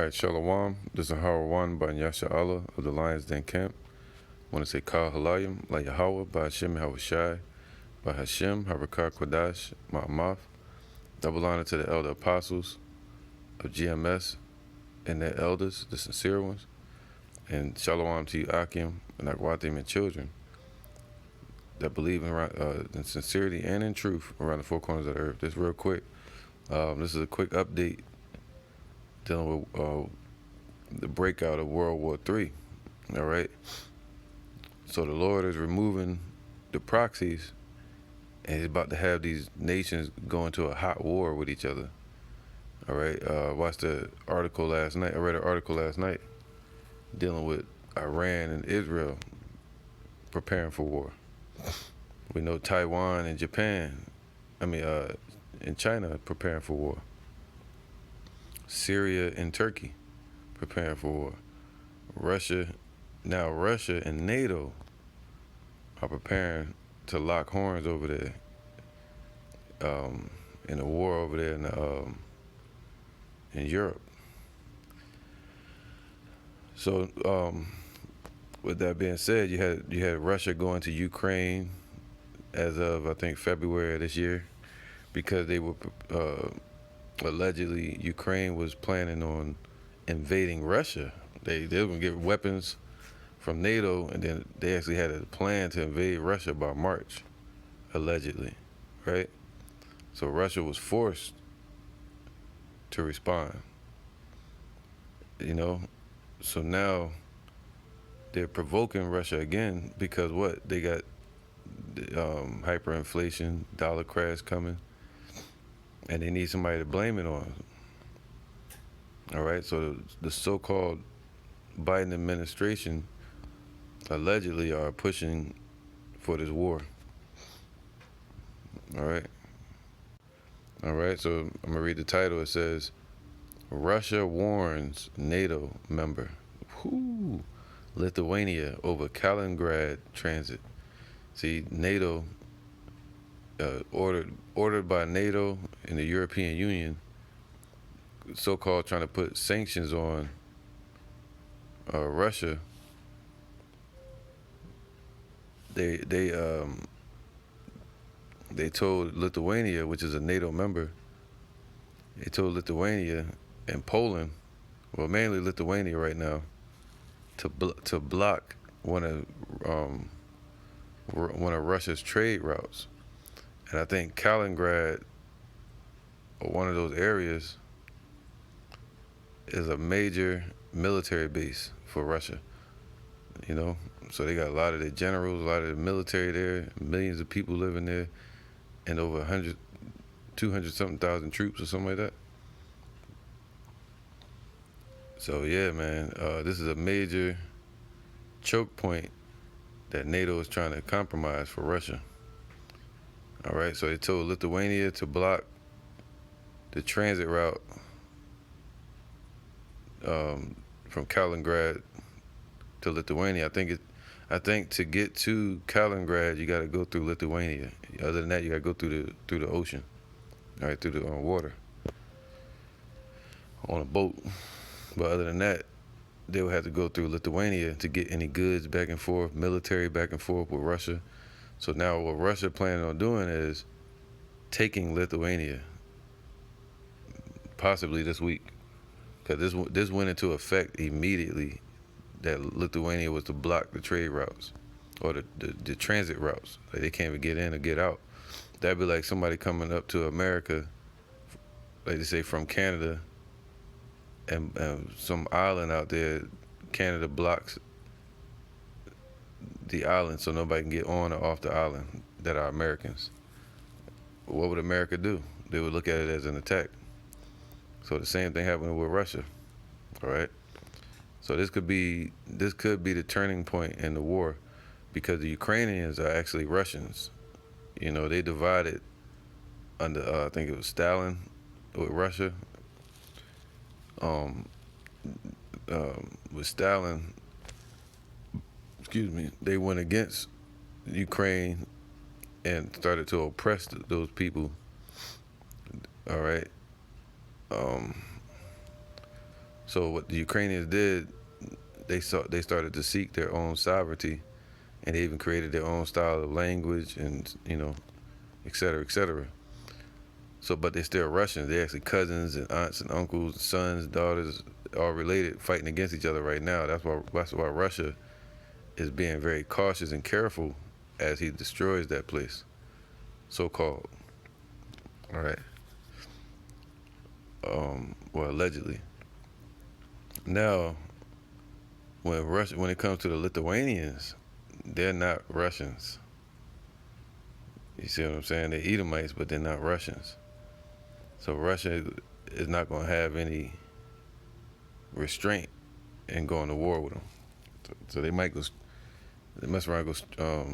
All right, Shalom. This is Harawan by Yasha Allah of the Lions Den Camp. I want to say Kal Halayim, La Yahweh, by Hashem Yahushai, by Hashem, Harakar Kodash, Ma'amath. Double honor to the elder apostles of GMS and their elders, the sincere ones. And Shalom to you, Akim, and Akwatim, and children that believe in sincerity and in truth around the four corners of the earth. Just real quick. This is a quick update dealing with the breakout of World War III. All right. So the Lord is removing the proxies, and He's about to have these nations go into a hot war with each other. All right. Watched the article last night. I read an article last night dealing with Iran and Israel preparing for war. We know Taiwan and Japan, and China preparing for war. Syria and Turkey preparing for war. Russia and NATO are preparing to lock horns over there in a war over there in Europe. So with that being said, you had Russia going to Ukraine as of, I think, February of this year, because they were allegedly, Ukraine was planning on invading Russia. They were going to get weapons from NATO, and then they actually had a plan to invade Russia by March, allegedly, right? So Russia was forced to respond, So now they're provoking Russia again because what? They got hyperinflation, dollar crash coming, and they need somebody to blame it on. All right, so the so-called Biden administration allegedly are pushing for this war. All right, so I'm gonna read the title. It says, Russia warns NATO member. Lithuania over Kaliningrad transit. See, NATO, ordered by NATO and the European Union, so-called trying to put sanctions on Russia. They told Lithuania, which is a NATO member, they told Lithuania and Poland, well, mainly Lithuania right now, to block one of Russia's trade routes. And I think Kaliningrad, or one of those areas, is a major military base for Russia. So they got a lot of their generals, a lot of the military there, millions of people living there, and over 200-something thousand troops or something like that. So yeah, man, this is a major choke point that NATO is trying to compromise for Russia. All right, so they told Lithuania to block the transit route from Kaliningrad to Lithuania. I think to get to Kaliningrad, you got to go through Lithuania. Other than that, you got to go through the ocean, all right, through the water, on a boat. But other than that, they would have to go through Lithuania to get any goods back and forth, military back and forth with Russia. So now what Russia planning on doing is taking Lithuania, possibly this week, because this went into effect immediately, that Lithuania was to block the trade routes or the transit routes. Like they can't even get in or get out. That'd be like somebody coming up to America, like they say, from Canada, and some island out there, Canada blocks the island so nobody can get on or off the island that are Americans. What would America do? They would look at it as an attack. So the same thing happening with Russia, all right? So this could be the turning point in the war, because the Ukrainians are actually Russians. They divided under, I think it was Stalin with Russia. With Stalin, they went against Ukraine and started to oppress those people. All right. So what the Ukrainians did, they started to seek their own sovereignty, and they even created their own style of language, and et cetera, et cetera. So, but they're still Russians. They're actually cousins and aunts and uncles, sons, daughters, all related, fighting against each other right now. That's why Russia is being very cautious and careful as he destroys that place, so called. All right. Well, allegedly. Now, when it comes to the Lithuanians, they're not Russians. You see what I'm saying? They're Edomites, but they're not Russians. So Russia is not going to have any restraint in going to war with them. So they might go, they mess around and go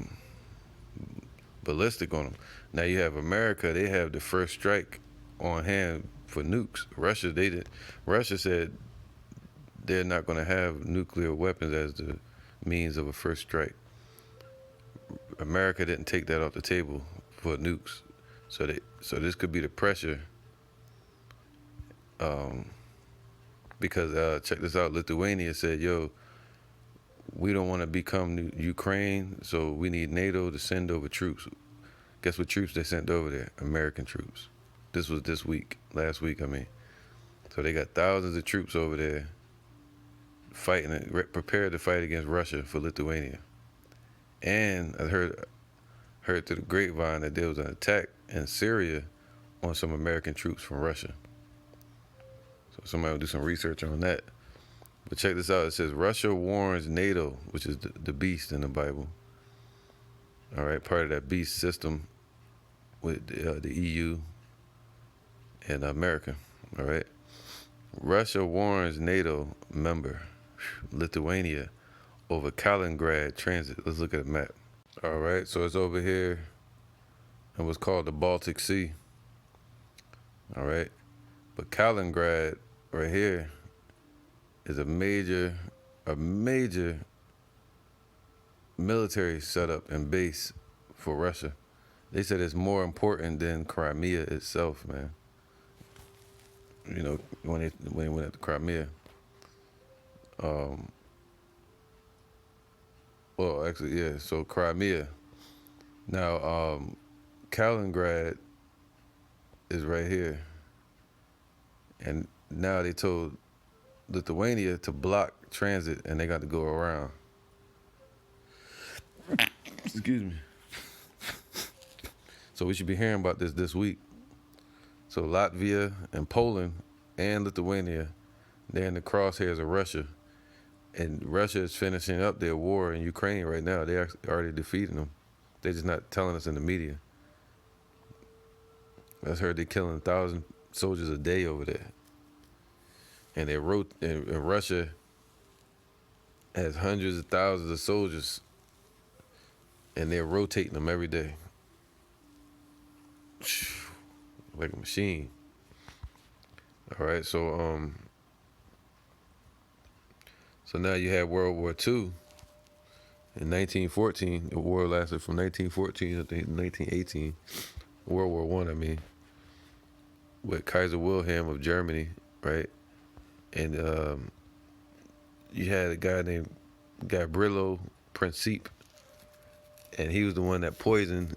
ballistic on them. Now you have America; they have the first strike on hand for nukes. Russia said they're not going to have nuclear weapons as the means of a first strike. America didn't take that off the table for nukes, so this could be the pressure. Because check this out, Lithuania said, "Yo, we don't want to become Ukraine, so we need NATO to send over troops." Guess what troops they sent over there? American troops. This was last week, I mean. So they got thousands of troops over there fighting, prepared to fight against Russia for Lithuania. And I heard through the grapevine that there was an attack in Syria on some American troops from Russia. So somebody will do some research on that. But check this out. It says Russia warns NATO, which is the beast in the Bible. All right, part of that beast system with the EU and America. All right. Russia warns NATO member Lithuania over Kaliningrad transit. Let's look at a map. All right, so it's over here in what's called the Baltic Sea. All right, but Kaliningrad right here is a major military setup and base for Russia. They said it's more important than Crimea itself, man. You know, when they went to Crimea. Well, actually, yeah. So Crimea. Now, Kaliningrad is right here, and now they told Lithuania to block transit, and they got to go around. Excuse me. So we should be hearing about this week. So Latvia and Poland and Lithuania, they're in the crosshairs of Russia. And Russia is finishing up their war in Ukraine right now. They're already defeating them. They're just not telling us in the media. I heard they're killing 1,000 soldiers a day over there. And and Russia has hundreds of thousands of soldiers, and they're rotating them every day. Like a machine. All right, so now you had World War II in 1914. The war lasted from 1914 to 1918. World War I, I mean, with Kaiser Wilhelm of Germany, right? And you had a guy named Gabrielo Principe, and he was the one that poisoned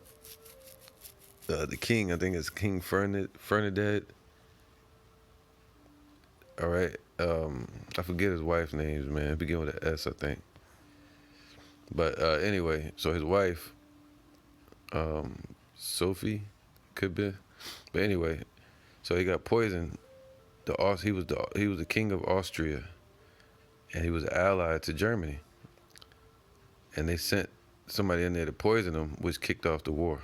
the king. I think it's King Ferdinand. All right. I forget his wife's names, man. It begin with an S, I think. But anyway, so his wife, Sophie, could be. But anyway, so he got poisoned. He was the king of Austria, and he was allied to Germany. And they sent somebody in there to poison him, which kicked off the war.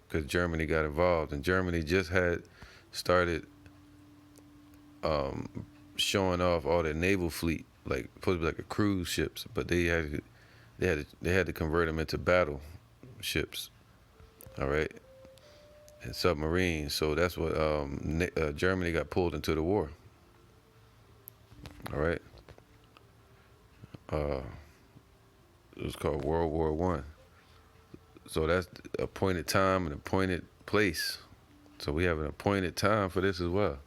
Because Germany got involved, and Germany just had started showing off all their naval fleet, like supposed to be like a cruise ships, but they had to convert them into battle ships. All right, and submarines. So that's what Germany got pulled into the war. All right. It was called World War One. So that's appointed time and appointed place. So we have an appointed time for this as well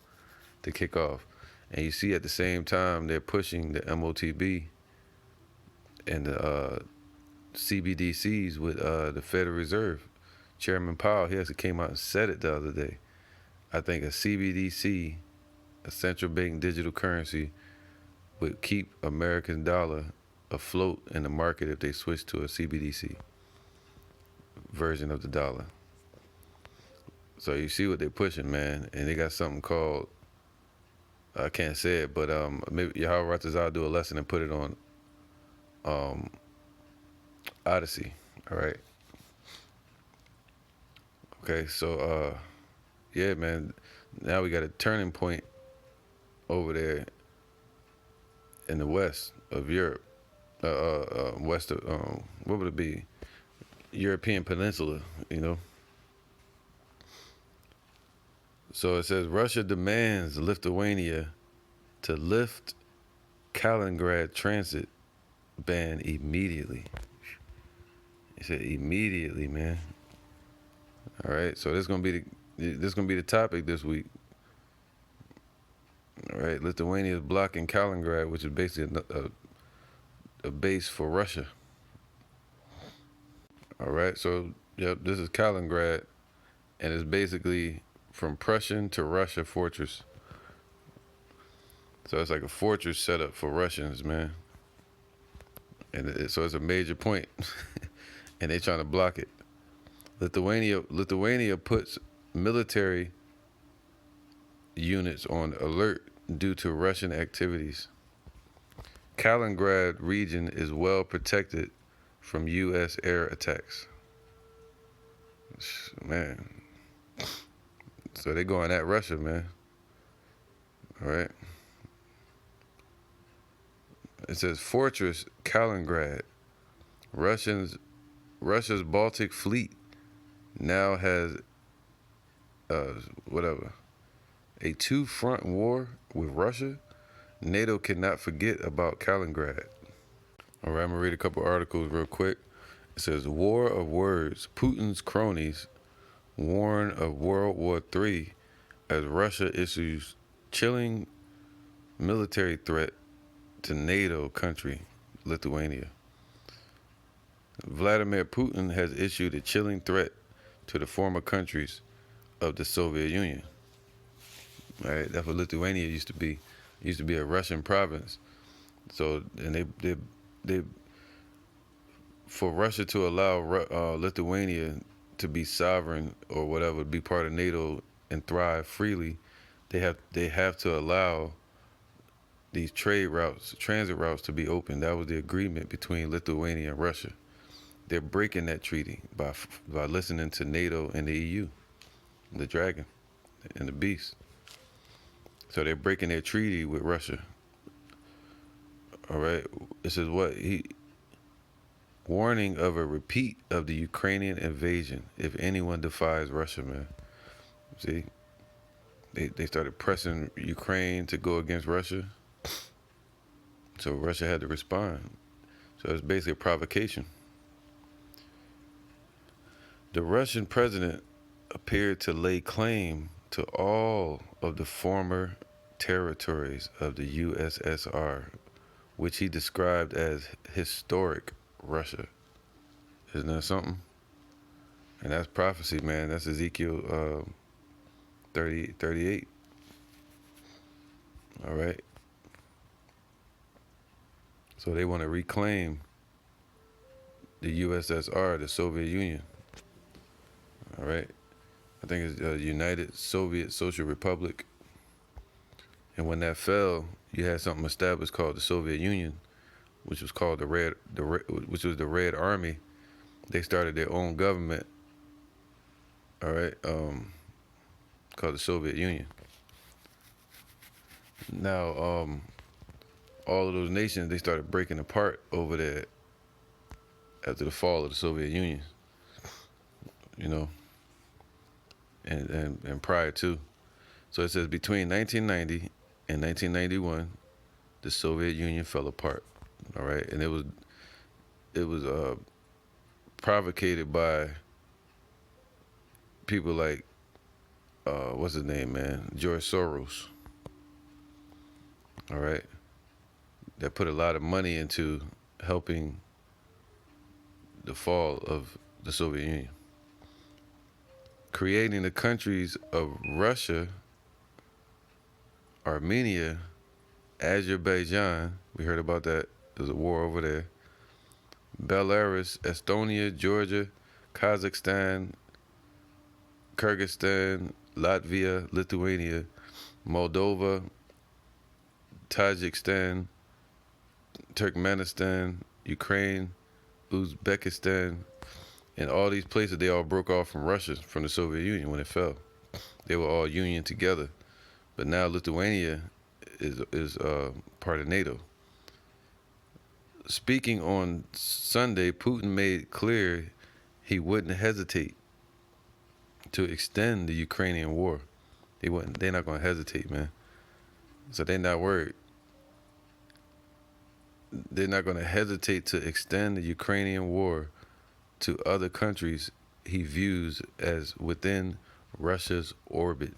to kick off. And you see at the same time they're pushing the MOTB and the CBDCs with the Federal Reserve. Chairman Powell, he actually came out and said it the other day. I think a CBDC, a central bank digital currency, would keep American dollar afloat in the market if they switch to a CBDC version of the dollar. So you see what they're pushing, man, and they got something called, I can't say it, but maybe Yahweh Ratazal do a lesson and put it on Odyssey. All right. Okay, so yeah, man. Now we got a turning point over there in the west of Europe, west of what would it be? European Peninsula, you know. So it says Russia demands Lithuania to lift Kaliningrad transit ban immediately. He said immediately, man. All right, so this is gonna be the topic this week. All right, Lithuania is blocking Kaliningrad, which is basically a base for Russia. All right, so yep, this is Kaliningrad, and it's basically from Prussian to Russia fortress. So it's like a fortress set up for Russians, man. And so it's a major point, and they're trying to block it. Lithuania puts military units on alert due to Russian activities. Kaliningrad region is well protected from U.S. air attacks. Man. So they going at Russia, man. All right. It says Fortress Kaliningrad. Russia's Baltic Fleet now has a two-front war with Russia. NATO cannot forget about Kaliningrad. All right, I'm gonna read a couple articles real quick. It says War of Words. Putin's cronies warn of World War III as Russia issues chilling military threat to NATO country, Lithuania. Vladimir Putin has issued a chilling threat to the former countries of the Soviet Union. All right, that's what Lithuania used to be. It used to be a Russian province. So, and they for Russia to allow Lithuania to be sovereign or whatever, be part of NATO and thrive freely, they have to allow these transit routes to be open. That was the agreement between Lithuania and Russia. They're breaking that treaty by listening to NATO and the EU, the dragon and the beast. So they're breaking their treaty with Russia. All right. This is what warning of a repeat of the Ukrainian invasion if anyone defies Russia, man. See, they started pressing Ukraine to go against Russia. So Russia had to respond. So it's basically a provocation. The Russian president appeared to lay claim to all of the former territories of the USSR, which he described as historic Russia. Isn't that something? And that's prophecy, man. That's Ezekiel 38. All right. So they want to reclaim the USSR, the Soviet Union. All right. I think it's United Soviet Social Republic. And when that fell, you had something established called the Soviet Union, which was called which was the Red Army. They started their own government. All right, called the Soviet Union. Now, all of those nations, they started breaking apart over there after the fall of the Soviet Union. You know, and prior to. So it says between 1990 and 1991, the Soviet Union fell apart. All right, and it was provocated by people like what's his name, man, George Soros. all right, that put a lot of money into helping the fall of the Soviet Union. Creating the countries of Russia, Armenia, Azerbaijan, we heard about that, there's a war over there, Belarus, Estonia, Georgia, Kazakhstan, Kyrgyzstan, Latvia, Lithuania, Moldova, Tajikistan, Turkmenistan, Ukraine, Uzbekistan, and all these places, they all broke off from Russia, from the Soviet Union when it fell. They were all union together. But now Lithuania is part of Nato. Speaking on Sunday, Putin made clear he wouldn't hesitate to extend the Ukrainian war. They're not going to hesitate, man. So they're not worried. They're not going to hesitate to extend the Ukrainian war to other countries he views as within Russia's orbit.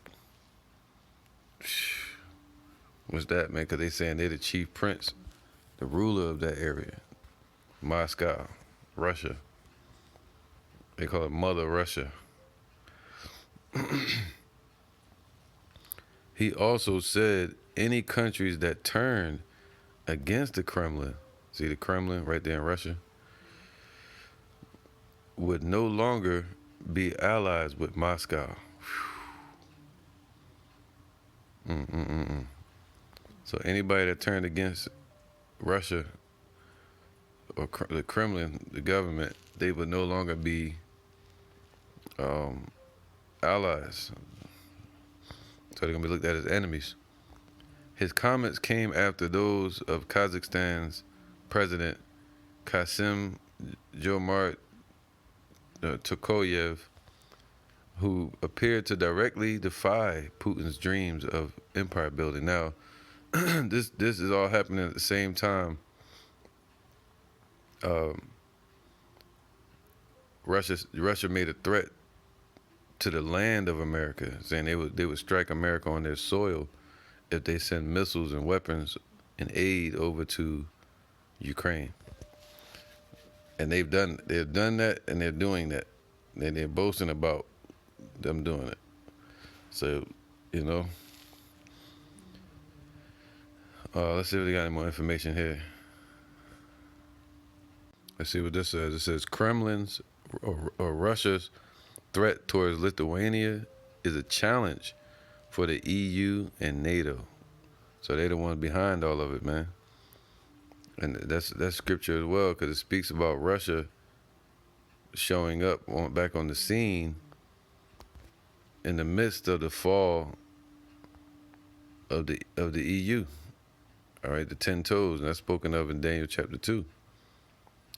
What's that, man? Because they saying they're the chief prince, the ruler of that area. Moscow, Russia. They call it Mother Russia. He also said any countries that turn against the Kremlin, see the Kremlin right there in Russia, would no longer be allies with Moscow. So anybody that turned against Russia or the Kremlin, the government, they would no longer be allies. So they're going to be looked at as enemies. His comments came after those of Kazakhstan's president Kassym-Jomart Tokayev, who appeared to directly defy Putin's dreams of empire building. Now, this is all happening at the same time. Russia made a threat to the land of America, saying they would strike America on their soil if they send missiles and weapons and aid over to Ukraine. And they've done that, and they're doing that, and they're boasting about them doing it. So, you know, let's see if we got any more information here. Let's see what this says. It says Kremlin's or Russia's threat towards Lithuania is a challenge for the EU and NATO. So they're the ones behind all of it, man. And that's scripture as well, because it speaks about Russia showing up back on the scene in the midst of the fall of the EU. All right, the 10 toes, and that's spoken of in Daniel chapter 2.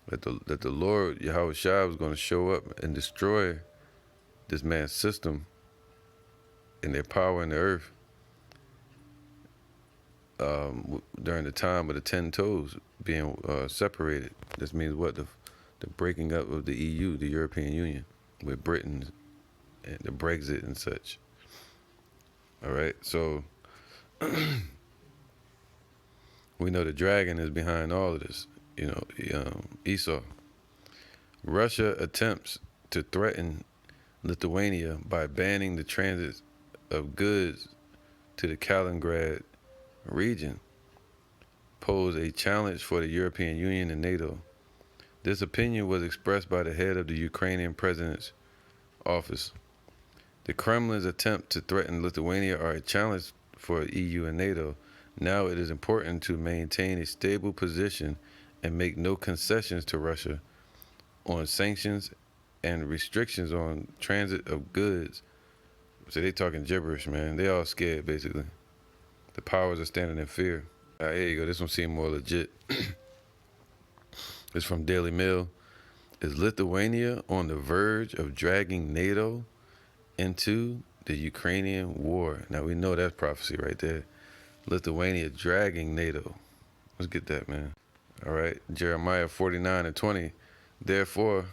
That the Lord Yahweh Shai was going to show up and destroy this man's system and their power in the earth during the time of the 10 toes being separated. This means what? The breaking up of the EU, the European Union, with Britain and the Brexit and such. All right, so we know the dragon is behind all of this. You know, Esau. Russia attempts to threaten Lithuania by banning the transit of goods to the Kaliningrad region pose a challenge for the European Union and NATO. This opinion was expressed by the head of the Ukrainian president's office. The Kremlin's attempt to threaten Lithuania are a challenge for EU and NATO. Now it is important to maintain a stable position and make no concessions to Russia on sanctions and restrictions on transit of goods. So they talking gibberish, man. They all scared, basically. The powers are standing in fear. Here you go. This one seems more legit. It's from Daily Mail. Is Lithuania on the verge of dragging NATO into the Ukrainian war? Now, we know that's prophecy right there. Lithuania dragging NATO. Let's get that, man. All right. Jeremiah 49:20. Therefore,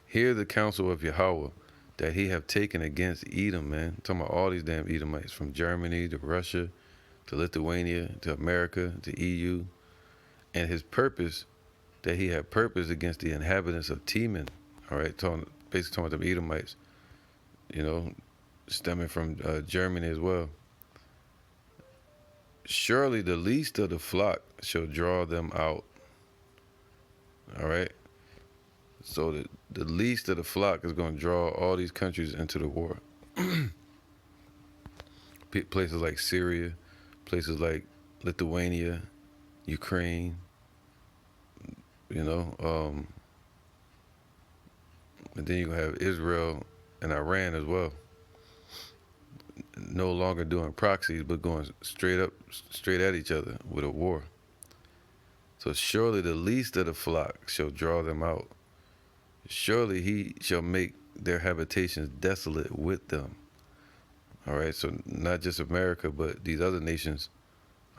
hear the counsel of Yahweh that he have taken against Edom, man. I'm talking about all these damn Edomites, from Germany to Russia to Lithuania, to America, to EU, and his purpose, that he had purpose against the inhabitants of Teman, all right, basically talking about the Edomites, you know, stemming from Germany as well. Surely the least of the flock shall draw them out, all right? So the least of the flock is going to draw all these countries into the war. Places like Syria, places like Lithuania, Ukraine, you know, and then you have Israel and Iran as well. No longer doing proxies, but going straight at each other with a war. So surely the least of the flock shall draw them out. Surely he shall make their habitations desolate with them. All right, so not just America, but these other nations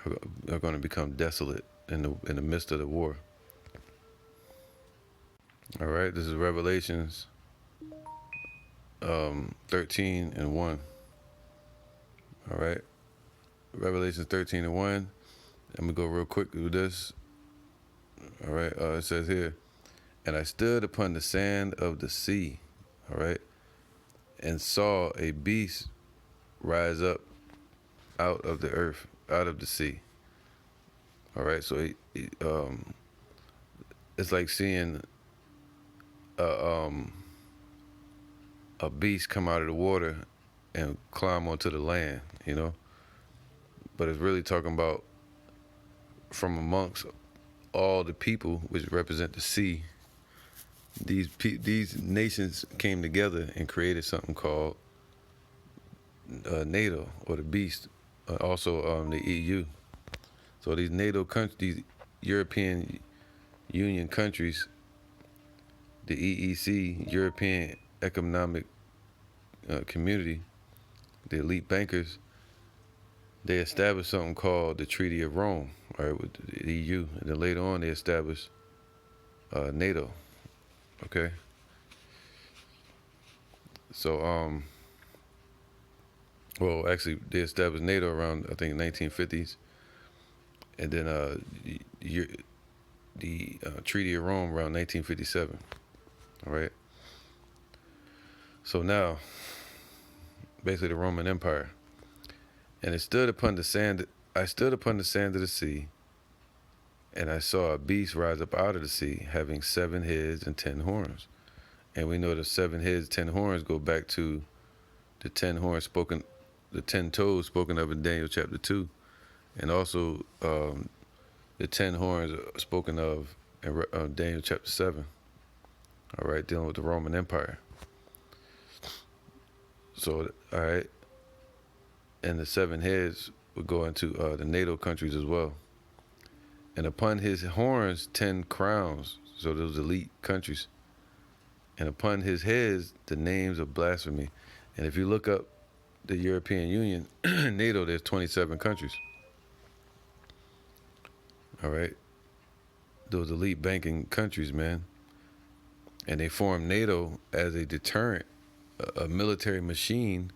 are going to become desolate in the midst of the war. All right, this is Revelations 13 and 1. All right, Revelations 13 and 1. I'm going to go real quick with this. All right, it says here, and I stood upon the sand of the sea, all right, and saw a beast rise up out of the earth, out of the sea. All right, so it's like seeing a beast come out of the water and climb onto the land, you know. But it's really talking about from amongst all the people which represent the sea. These nations came together and created something called Nato, or the beast, also the EU. So these NATO countries, these European Union countries, the EEC, European Economic Community, the elite bankers, they established something called the Treaty of Rome, right, with the EU, and then later on they established NATO. Okay. So well, actually they established NATO around, I think, 1950s, and then the Treaty of Rome around 1957. All right. So now, basically the Roman Empire, and it stood upon the sand. I stood upon the sand of the sea, and I saw a beast rise up out of the sea, having 7 heads and 10 horns. And we know the 7 heads, 10 horns go back to the 10 horns the 10 toes spoken of in Daniel chapter 2, and also the 10 horns spoken of in Daniel chapter 7. All right, dealing with the Roman Empire. So, all right, and the 7 heads would go into the NATO countries as well. And upon his horns, 10 crowns, so those elite countries. And upon his heads, the names of blasphemy. And if you look up the European Union, NATO, there's 27 countries. All right, those elite banking countries, man. And they formed NATO as a deterrent, a military machine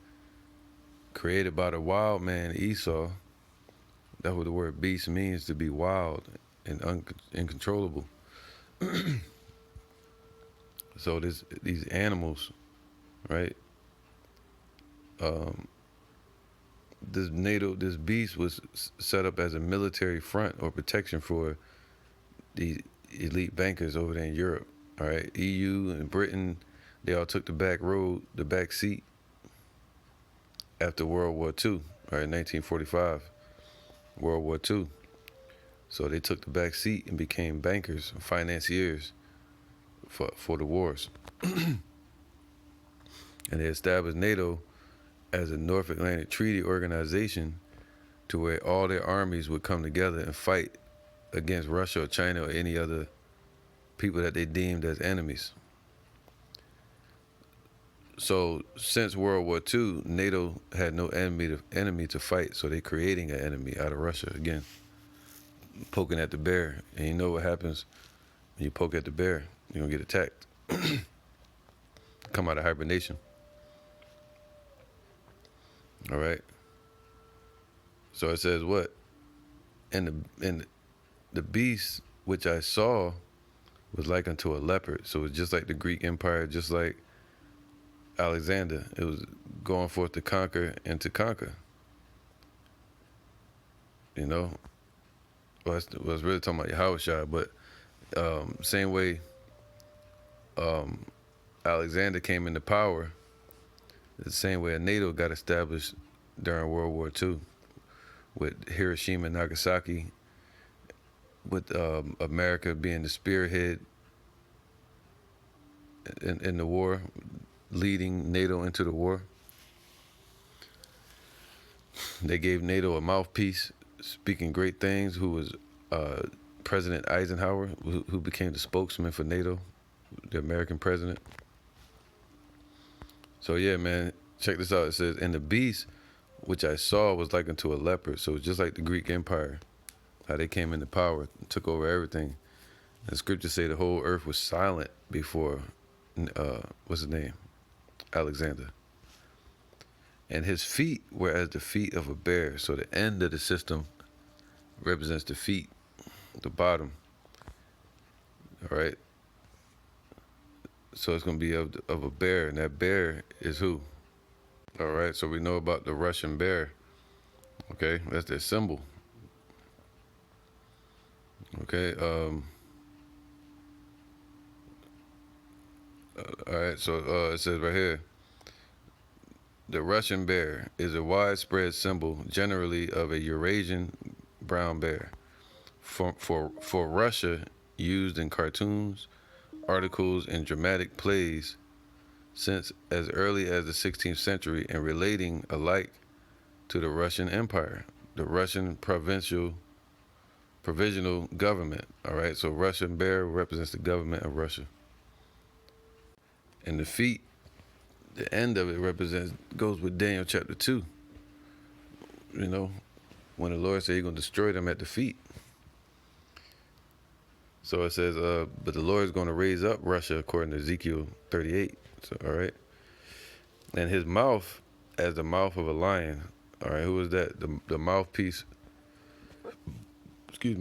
created by the wild man Esau. That's what the word beast means, to be wild and uncontrollable. So these animals, right? This beast was set up as a military front or protection for the elite bankers over there in Europe. All right, EU and Britain, they all took the back seat after World War II, all right, 1945, World War II. So they took the back seat and became bankers, financiers for the wars. And they established NATO as a North Atlantic Treaty Organization, to where all their armies would come together and fight against Russia or China or any other people that they deemed as enemies. So since World War II, NATO had no enemy to fight, so they're creating an enemy out of Russia again, poking at the bear. And you know what happens when you poke at the bear? You're gonna get attacked. Come out of hibernation. All right. So it says what? And the beast which I saw was like unto a leopard. So it's just like the Greek Empire, just like Alexander. It was going forth to conquer and to conquer. You know, well, I was really talking about Yahushua, but same way Alexander came into power, the same way NATO got established during World War II with Hiroshima and Nagasaki, with America being the spearhead in the war, leading NATO into the war. They gave NATO a mouthpiece, speaking great things, who was President Eisenhower, who became the spokesman for NATO, the American president. So yeah, man, check this out. It says, and the beast which I saw was like unto a leopard. So it's just like the Greek Empire, how they came into power, took over everything. And scriptures say the whole earth was silent before, what's his name? Alexander. And his feet were as the feet of a bear. So the end of the system represents the feet, the bottom. All right. So it's going to be of a bear. And that bear is who? All right. So we know about the Russian bear. Okay. That's their symbol. Okay. All right. So it says right here, the Russian bear is a widespread symbol, generally of a Eurasian brown bear. For Russia, used in cartoons, articles, and dramatic plays since as early as the 16th century, and relating alike to the Russian Empire, the Russian provisional government. All right, so Russian bear represents the government of Russia. And the feet, the end of it goes with Daniel chapter 2. You know, when the Lord said he's going to destroy them at the feet. So it says, but the Lord is going to raise up Russia according to Ezekiel 38. So, all right. And his mouth as the mouth of a lion. All right, who was that? The mouthpiece,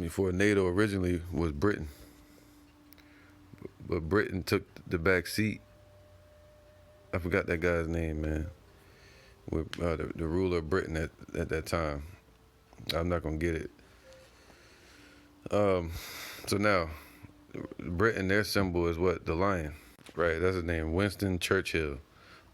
for NATO originally was Britain. But Britain took the back seat. I forgot that guy's name, man. With the ruler of Britain at that time. I'm not going to get it. So now, Britain, their symbol is what? The lion. Right, that's his name. Winston Churchill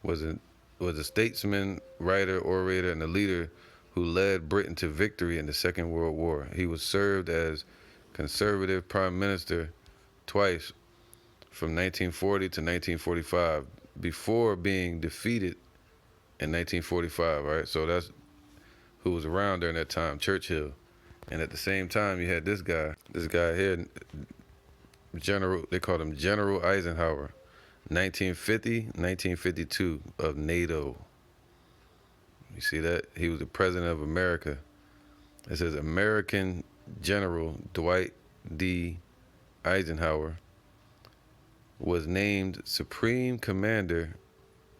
was a statesman, writer, orator, and a leader who led Britain to victory in the Second World War. He was served as conservative prime minister twice from 1940 to 1945 before being defeated in 1945, right? So that's who was around during that time, Churchill. And at the same time, you had this guy here, General, they called him General Eisenhower, 1950, 1952 of NATO. You see that? He was the president of America. It says American General Dwight D. Eisenhower was named Supreme Commander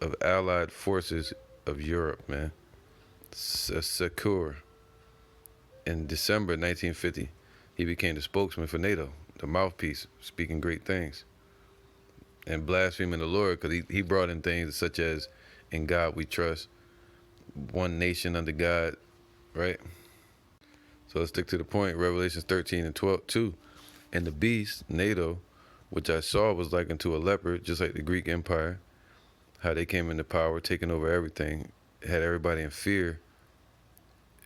of Allied Forces of Europe, man. Secure. In December 1950, he became the spokesman for NATO, the mouthpiece, speaking great things. And blaspheming the Lord, because he brought in things such as, in God we trust, one nation under God, right? So let's stick to the point. Revelations 13 and 12, 2. And the beast, NATO, which I saw was like unto a leopard, just like the Greek Empire, how they came into power, taking over everything, had everybody in fear,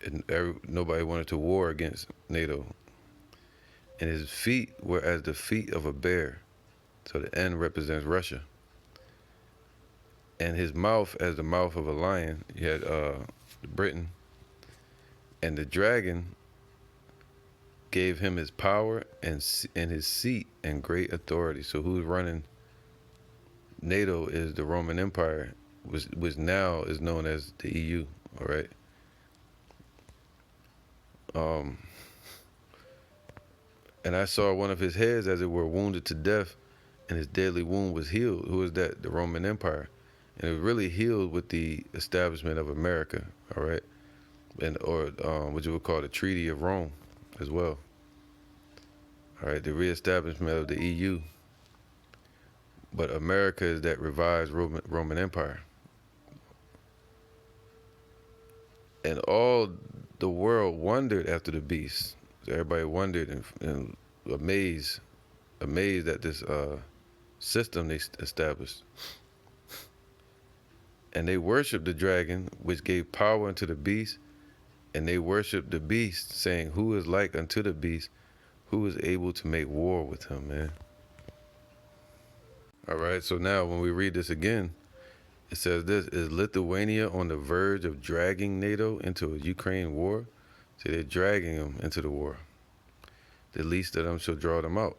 and nobody wanted to war against NATO. And his feet were as the feet of a bear. So the N represents Russia. And his mouth as the mouth of a lion. You had Britain. And the dragon gave him his power and his seat and great authority. So who's running NATO is the Roman Empire, which now is known as the EU, all right? And I saw one of his heads as it were wounded to death, and his deadly wound was healed. Who is that? The Roman Empire. And it was really healed with the establishment of America, all right? and or what you would call the Treaty of Rome as well. All right, the reestablishment of the EU. But America is that revised Roman Empire. And all the world wondered after the beast. Everybody wondered and amazed at this system they established. And they worshiped the dragon, which gave power unto the beast. And they worshiped the beast, saying, "Who is like unto the beast? Who is able to make war with him?" Man. All right. So now, when we read this again, it says this: Is Lithuania on the verge of dragging NATO into a Ukraine war? See, they're dragging them into the war. The least of them shall draw them out.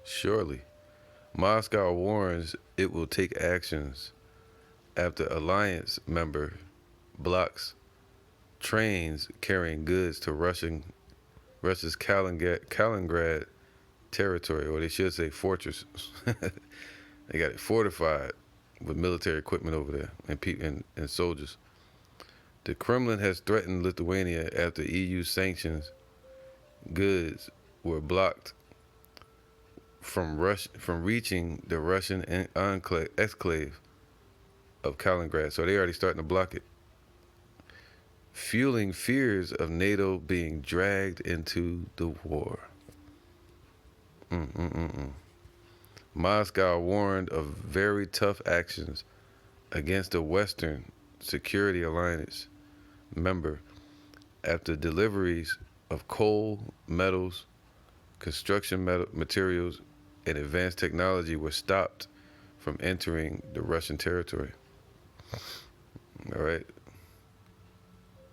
Surely, Moscow warns it will take actions after alliance member blocks trains carrying goods to Russia's Kaliningrad territory, or they should say fortress. They got it fortified with military equipment over there and soldiers. The Kremlin has threatened Lithuania after EU sanctions goods were blocked from reaching the Russian exclave of Kaliningrad. So they already starting to block it, fueling fears of NATO being dragged into the war. Moscow warned of very tough actions against a Western Security Alliance member after deliveries of coal, metals, construction materials, and advanced technology were stopped from entering the Russian territory. All right.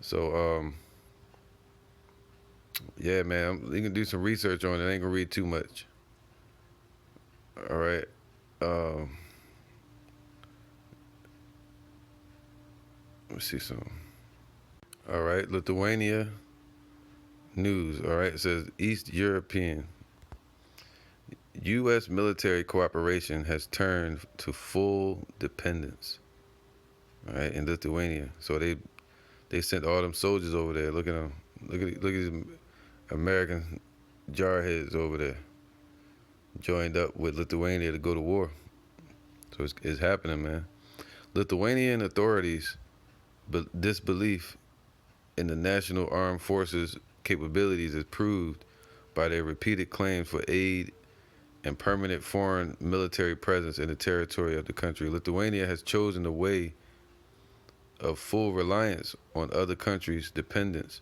So, yeah, man, you can do some research on it. I ain't gonna read too much. All right. Let's see some. All right, Lithuania news. All right, it says East European U.S. military cooperation has turned to full dependence. All right, in Lithuania. So they sent all them soldiers over there. Look at them. Look at these American jarheads over there. Joined up with Lithuania to go to war. So it's happening, man. Lithuanian authorities' disbelief in the national armed forces' capabilities is proved by their repeated claims for aid and permanent foreign military presence in the territory of the country. Lithuania has chosen the way of full reliance on other countries' dependence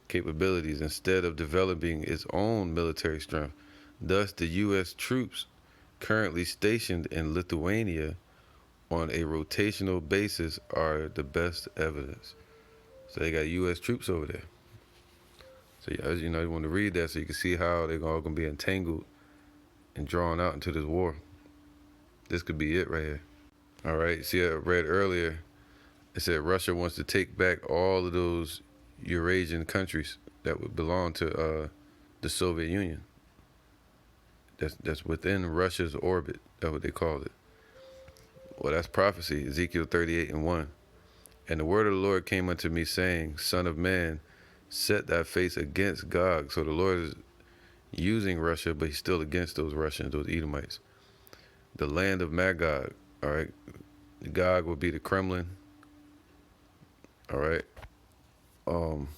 capabilities instead of developing its own military strength. Thus, the U.S. troops currently stationed in Lithuania on a rotational basis are the best evidence. So they got U.S. troops over there. So as you know, you want to read that so you can see how they're all going to be entangled and drawn out into this war. This could be it right here. All right, see, I read earlier, it said Russia wants to take back all of those Eurasian countries that would belong to the Soviet Union. That's within Russia's orbit. That's what they called it. Well, that's prophecy, Ezekiel 38:1. And the word of the Lord came unto me, saying, Son of man, set thy face against Gog. So the Lord is using Russia, but he's still against those Russians, those Edomites. The land of Magog, all right? Gog will be the Kremlin, all right? Or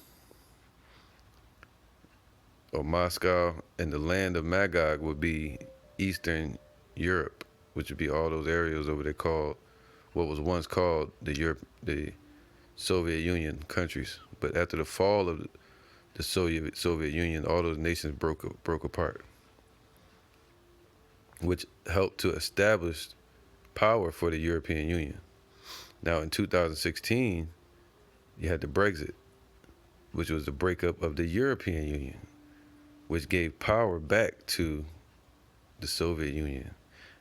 Moscow, and the land of Magog would be Eastern Europe, which would be all those areas over there called, what was once called the Soviet Union countries. But after the fall of the Soviet Union, all those nations broke apart, which helped to establish power for the European Union. Now, in 2016, you had the Brexit, which was the breakup of the European Union, which gave power back to the Soviet Union.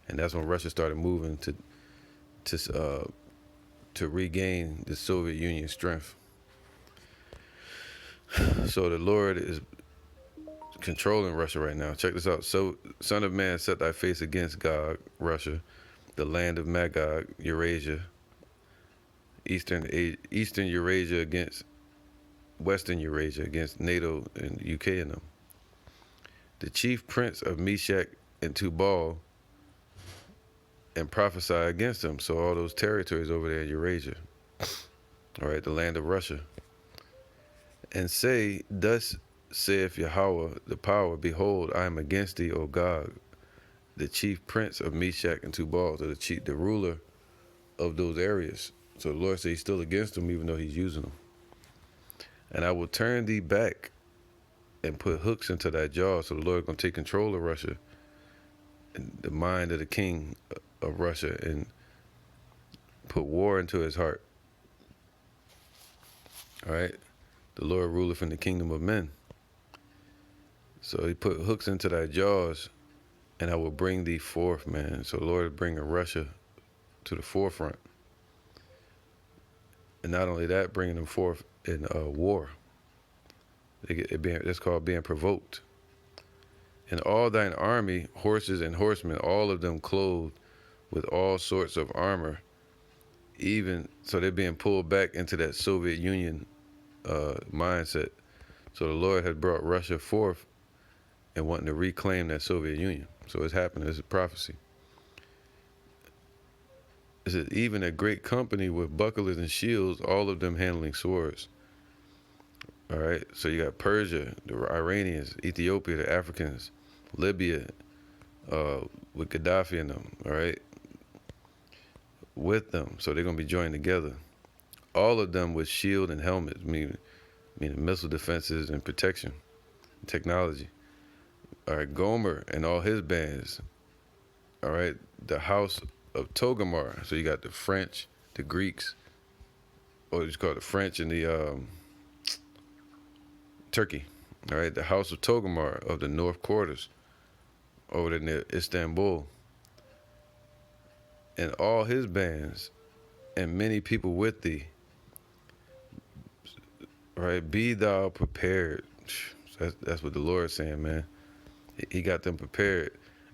And that's when Russia started moving to regain the Soviet Union strength. So the Lord is controlling Russia right now. Check this out. So, Son of man, set thy face against Gog, Russia, the land of Magog, Eurasia, Eastern Eurasia against Western Eurasia against Nato and UK and them. The chief prince of Meshach and Tubal and prophesy against them. So all those territories over there in Eurasia, all right, the land of Russia. And say, thus saith Yahweh the power, behold, I am against thee, O God, the chief prince of Meshach and Tubal, so the ruler of those areas. So the Lord said he's still against them, even though he's using them. And I will turn thee back and put hooks into thy jaws. So the Lord is going to take control of Russia and the mind of the king of Russia and put war into his heart. All right? The Lord ruleth in the kingdom of men. So he put hooks into thy jaws, and I will bring thee forth, man. So the Lord is bringing Russia to the forefront. And not only that, bringing them forth in war. That's called being provoked. And all thine army, horses and horsemen, all of them clothed with all sorts of armor, even so they're being pulled back into that Soviet Union mindset. So the Lord had brought Russia forth and wanting to reclaim that Soviet Union. So it's happening. It's a prophecy. It says, even a great company with bucklers and shields, all of them handling swords. All right. So you got Persia, the Iranians, Ethiopia, the Africans, Libya, with Gaddafi in them. All right. With them. So they're going to be joined together. All of them with shield and helmets, meaning missile defenses and protection, and technology. All right. Gomer and all his bands. All right. The house of Togarmah. So you got the French, the Greeks, or it's called the French and the Turkey. All right, the house of Togarmah of the north quarters over there near Istanbul, and all his bands, and many people with thee. All right, be thou prepared. That's what the Lord is saying, man. He got them prepared.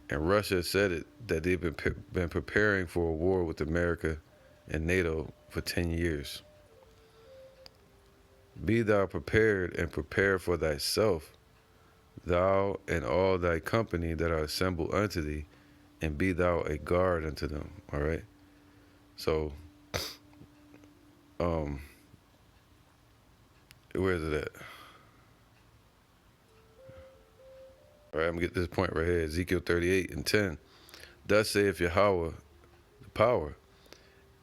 And Russia said it, that they've been preparing for a war with America and NATO for 10 years. Be thou prepared and prepare for thyself, thou and all thy company that are assembled unto thee, and be thou a guard unto them. All right? So, where is it at? All right, I'm going to get this point right here, Ezekiel 38 and 10. Thus saith Yahweh, the power,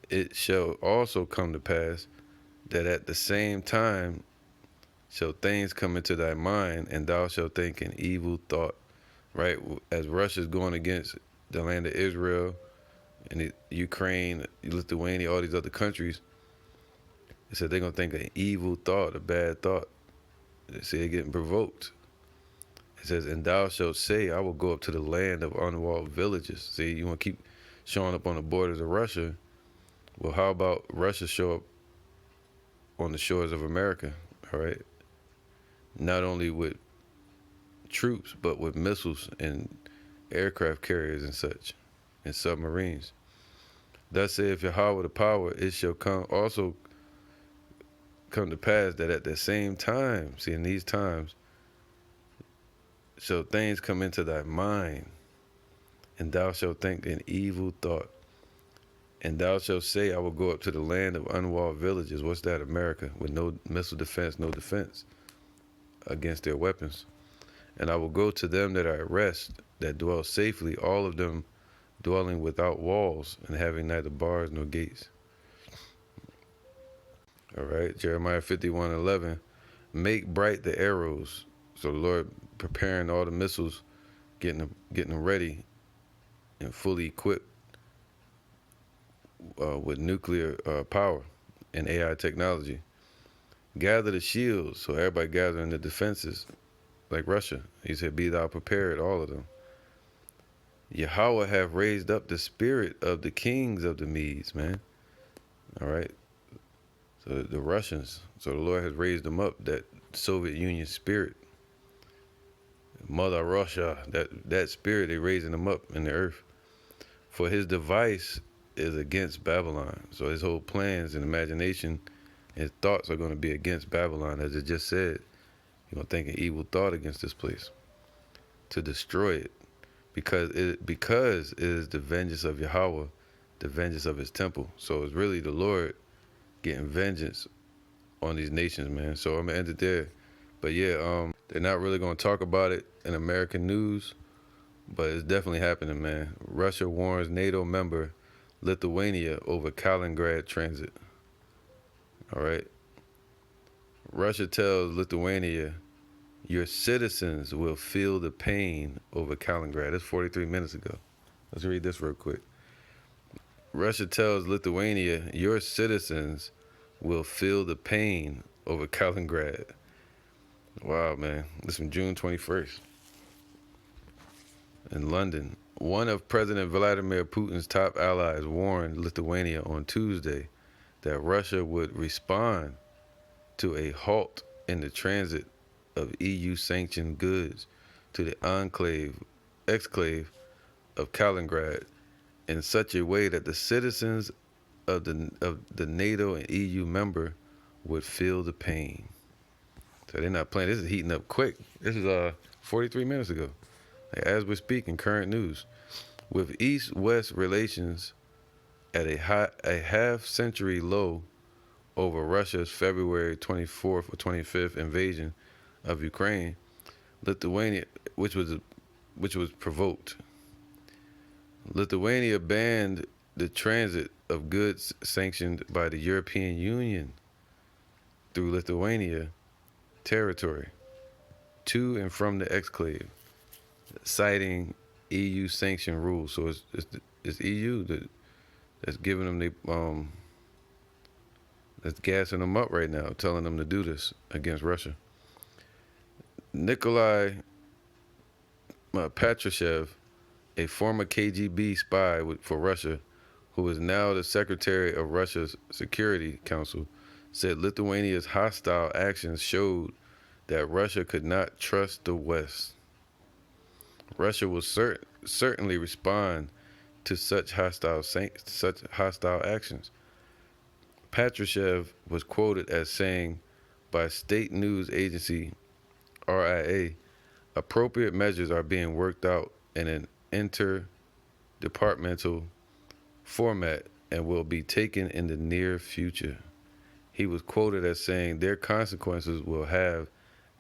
it shall also come to pass that at the same time shall things come into thy mind, and thou shalt think an evil thought. Right? As Russia's going against the land of Israel and Ukraine, Lithuania, all these other countries, it said they're going to think an evil thought, a bad thought. They say they're getting provoked. It says, and thou shalt say, I will go up to the land of unwalled villages. See, you want to keep showing up on the borders of Russia. Well, how about Russia show up on the shores of America, all right? Not only with troops, but with missiles and aircraft carriers and such, and submarines. Thus saith Yahweh the power, it shall also come to pass that at the same time, see, in these times, shall things come into thy mind, and thou shalt think an evil thought. And thou shalt say, I will go up to the land of unwalled villages. What's that? America, with no missile defense, no defense against their weapons. And I will go to them that are at rest, that dwell safely, all of them dwelling without walls and having neither bars nor gates. All right, Jeremiah 51:11. Make bright the arrows. So the Lord preparing all the missiles, getting them ready and fully equipped with nuclear power and AI technology. Gather the shields, so everybody gathering the defenses, like Russia. He said, be thou prepared, all of them. Yahweh have raised up the spirit of the kings of the Medes, man. All right. So the Russians, so the Lord has raised them up, that Soviet Union spirit. Mother Russia, that spirit, they raising them up in the earth. For his device is against Babylon. So his whole plans and imagination His thoughts are going to be against Babylon, as it just said. You're going to think an evil thought against this place to destroy it, because it is the vengeance of Yahweh, the vengeance of his temple. So it's really the Lord getting vengeance on these nations, man. So I'm going to end it there. But yeah, they're not really going to talk about it in American news, but it's definitely happening, man. Russia warns NATO member Lithuania over Kaliningrad transit. All right. Russia tells Lithuania, your citizens will feel the pain over Kaliningrad. That's 43 minutes ago. Let's read this real quick. Russia tells Lithuania, your citizens will feel the pain over Kaliningrad. Wow, man. This is from June 21st. In London, one of President Vladimir Putin's top allies warned Lithuania on Tuesday that Russia would respond to a halt in the transit of EU-sanctioned goods to the exclave of Kaliningrad in such a way that the citizens of the NATO and EU member would feel the pain. So they're not playing. This is heating up quick. This is 43 minutes ago. As we're speaking, current news. With East-West relations at a half-century low over Russia's February 24th or 25th invasion of Ukraine, Lithuania, which was provoked. Lithuania banned the transit of goods sanctioned by the European Union through Lithuania territory to and from the exclave, citing EU sanction rules. So it's EU that's giving them that's gassing them up right now, telling them to do this against Russia. Nikolai Patrushev, a former KGB spy for Russia, who is now the secretary of Russia's Security Council, said Lithuania's hostile actions showed that Russia could not trust the West. Russia will certainly respond to such hostile actions. Patrushev was quoted as saying by state news agency RIA, appropriate measures are being worked out in an interdepartmental format and will be taken in the near future. He was quoted as saying their consequences will have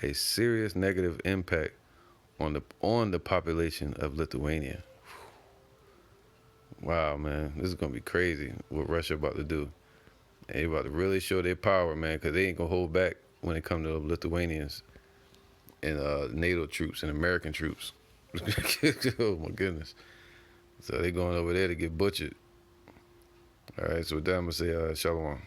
a serious negative impact on the population of Lithuania. Wow, man, this is gonna be crazy what Russia about to do. They about to really show their power, man, because they ain't gonna hold back when it comes to the Lithuanians and NATO troops and American troops. Oh my goodness! So they going over there to get butchered. All right, so with that I'm gonna say shalom.